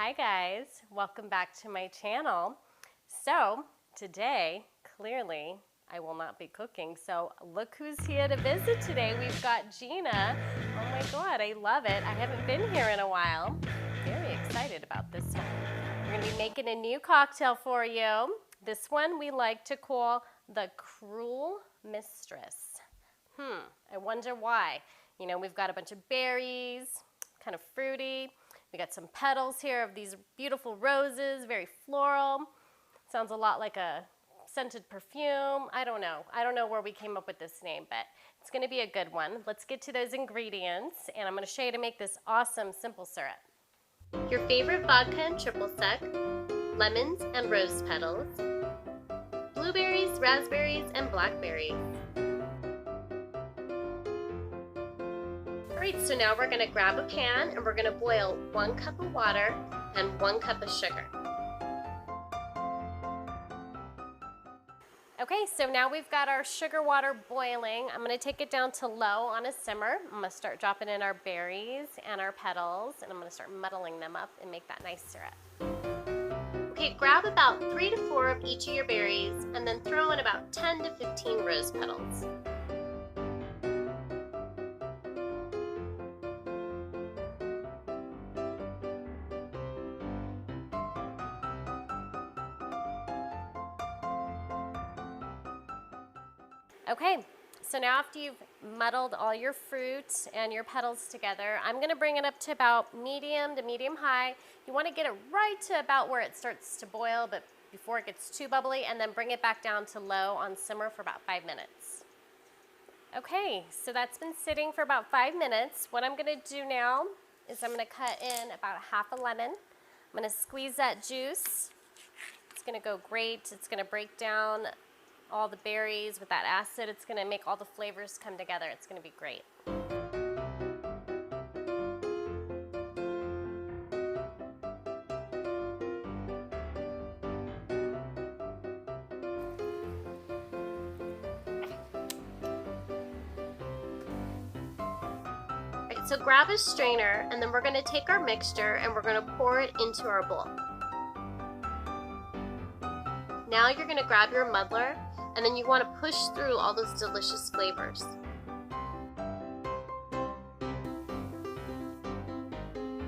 Hi guys, welcome back to my channel. So today, clearly, I will not be cooking. So look who's here to visit today. We've got Gina. Oh my God, I love it. I haven't been here in a while. Very excited about this one. We're gonna be making a new cocktail for you. This one we like to call the Cruel Mistress. I wonder why. You know, we've got a bunch of berries, kind of fruity. We got some petals here of these beautiful roses, very floral. Sounds a lot like a scented perfume. I don't know where we came up with this name, but it's gonna be a good one. Let's get to those ingredients, and I'm gonna show you to make this awesome simple syrup. Your favorite vodka and triple sec, lemons and rose petals, blueberries, raspberries, and blackberries. Alright, so now we're going to grab a pan and we're going to boil 1 cup of water and 1 cup of sugar. Okay, so now we've got our sugar water boiling. I'm going to take it down to low on a simmer. I'm going to start dropping in our berries and our petals, and I'm going to start muddling them up and make that nice syrup. Okay, grab about 3 to 4 of each of your berries and then throw in about 10 to 15 rose petals. Okay, so now after you've muddled all your fruit and your petals together, I'm gonna bring it up to about medium to medium high. You wanna get it right to about where it starts to boil, but before it gets too bubbly, and then bring it back down to low on simmer for about 5 minutes. Okay, so that's been sitting for about 5 minutes. What I'm gonna do now is I'm gonna cut in about half a lemon. I'm gonna squeeze that juice. It's gonna go great. It's gonna break down all the berries with that acid. It's gonna make all the flavors come together. It's gonna be great. Alright, so grab a strainer, and then we're gonna take our mixture and we're gonna pour it into our bowl. Now you're gonna grab your muddler, and then you want to push through all those delicious flavors.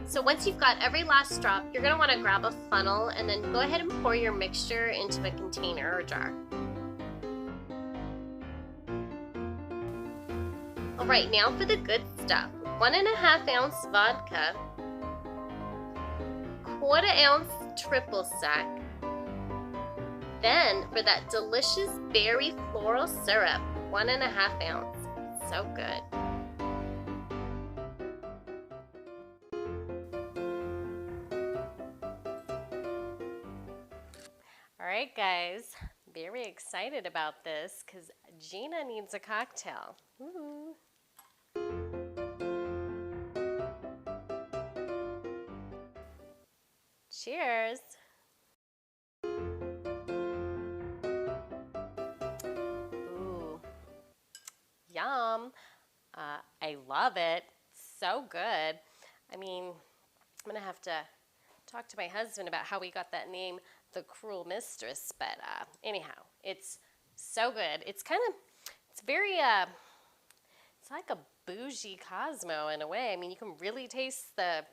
So once you've got every last drop, you're going to want to grab a funnel and then go ahead and pour your mixture into a container or jar. Alright, now for the good stuff. 1.5 ounce vodka, 1/4 ounce triple sec. Then, for that delicious berry floral syrup, 1.5 ounce. So good. All right, guys. Very excited about this because Gina needs a cocktail. Ooh. Cheers. Yum. I love it. So good. I mean, I'm going to have to talk to my husband about how we got that name, the Cruel Mistress, but anyhow, it's so good. It's very, it's like a bougie Cosmo in a way. I mean, you can really taste the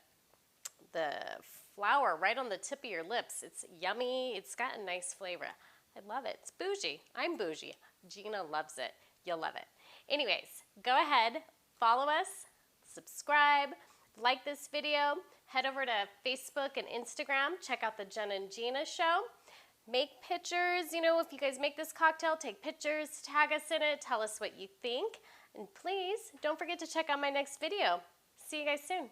flour right on the tip of your lips. It's yummy. It's got a nice flavor. I love it. It's bougie. I'm bougie. Gina loves it. You'll love it. Anyways, go ahead, follow us, subscribe, like this video, head over to Facebook and Instagram, check out the Jen and Gina show. Make pictures, you know, if you guys make this cocktail, take pictures, tag us in it, tell us what you think. And please, don't forget to check out my next video. See you guys soon.